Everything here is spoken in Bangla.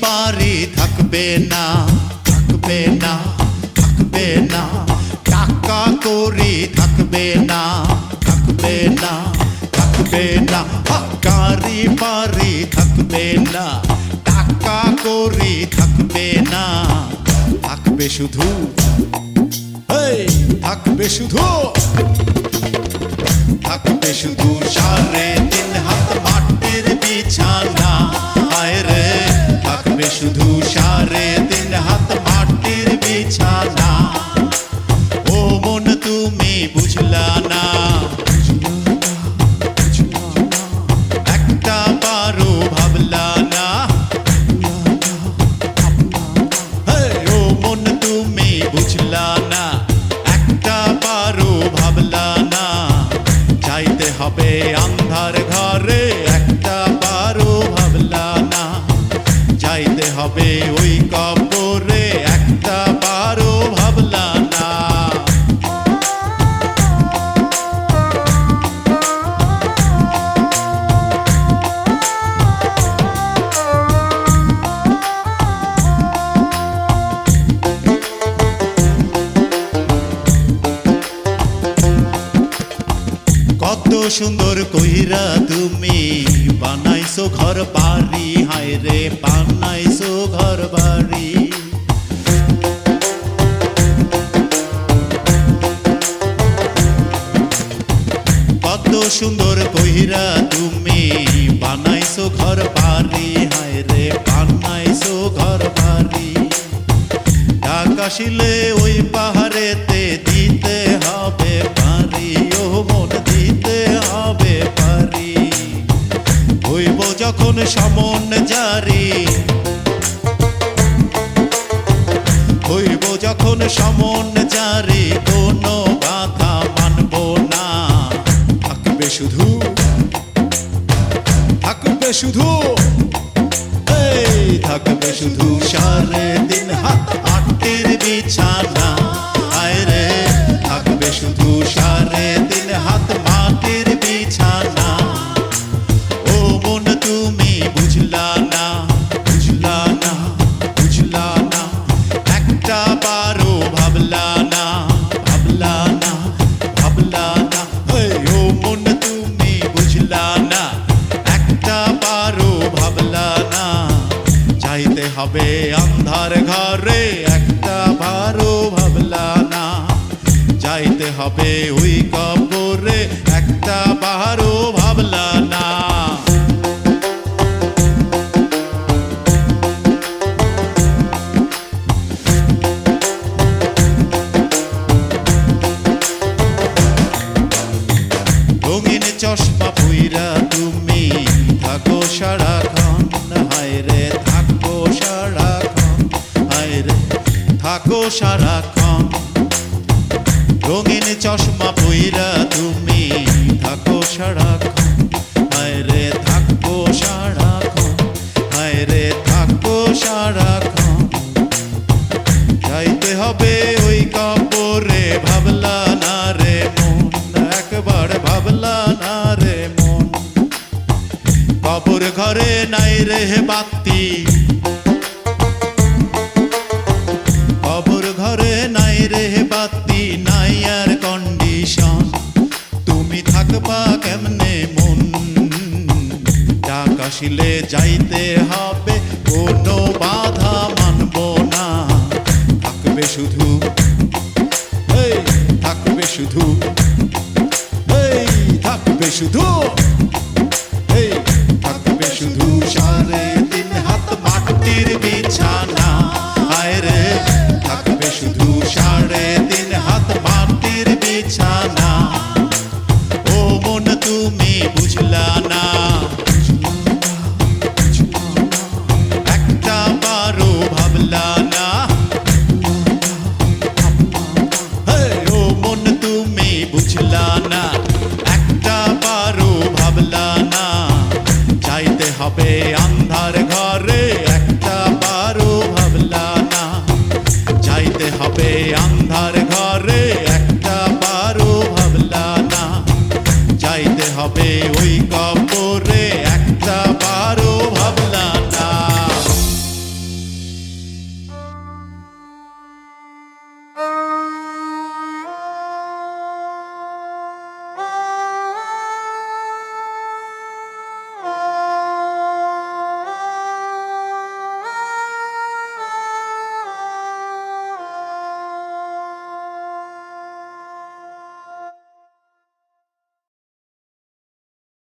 পারি থাকবে না, থাকবে না, থাকবে না, টাকা করি থাকবে না, থাকবে না, থাকবে না, কারি পারি থাকবে না, টাকা করি থাকবে না, থাকবে শুধু, থাকবে শুধু, থাকবে শুধু সাড়ে তিন হাত মাটির বিছানা, হায় রে থাকবে শুধু সাড়ে তিন হাত মাটির বিছানা। ও মন তুমি বুঝলা না, একটা বারো ভাবলা না, ও মন তুমি বুঝলা না, একটা বারো ভাবলা না, যাইতে হবে আন্ধার ঘরে, একটা বারো ভাবলা না, যাইতে হবে ওই কবরে, একটা বারো ভাবলা না। কত সুন্দর কইরা তুমি বানাইছো ঘর বাড়ি, হায় রে বানাইছো ঘর বাড়ি, কত সুন্দর কইরা তুমি বানাইছো ঘর বাড়ি, হায় রে বানাইছো ঘর বাড়ি, ঢাকা শিলে ওই পাহাড়েতে দিতে হবে পারি, ও মন দিতে হবে পারি, হইব যখন সমন জারি, হইব যখন সমন জারি, কোনো বাধা মানব না, থাকবে শুধু, থাকবে শুধু, থাকবে শুধু সাড়ে তিন হাত মাটির বিছানা, হায় রে থাকবে শুধু সাড়ে তিন হাত মাটির বিছানা। ও মন তুমি বুঝলা না, বুঝলা না, বুঝলা না, একটা বারো ভাবলা না, ভাবলা না, ভাবলা না, ও মন তুমি বুঝলা না, একটা বারো ভাবলা না, যাইতে হবে আন্ধার ঘরে, একটা বারো ভাবলা না, যাইতে হবে ওই কবরে, একটা বারো ভাবলা না। রঙিন চশমা পুইরা তুমি থাকো সারাক্ষণ, হায় রে থাকো সারাক্ষণ, হায় রে থাকো সারাক্ষণ, রঙিন চশমা পুইরা তুমি থাকো সারাক্ষণ, হায় রে থাকো সারাক্ষণ, হায় রে থাকো সারাক্ষণ, যাইতে হবে ওই কবরে, ভাবলা না রে মন, একবার ভাবলা না রে মন, কবর ঘরে নাই রে বাতি,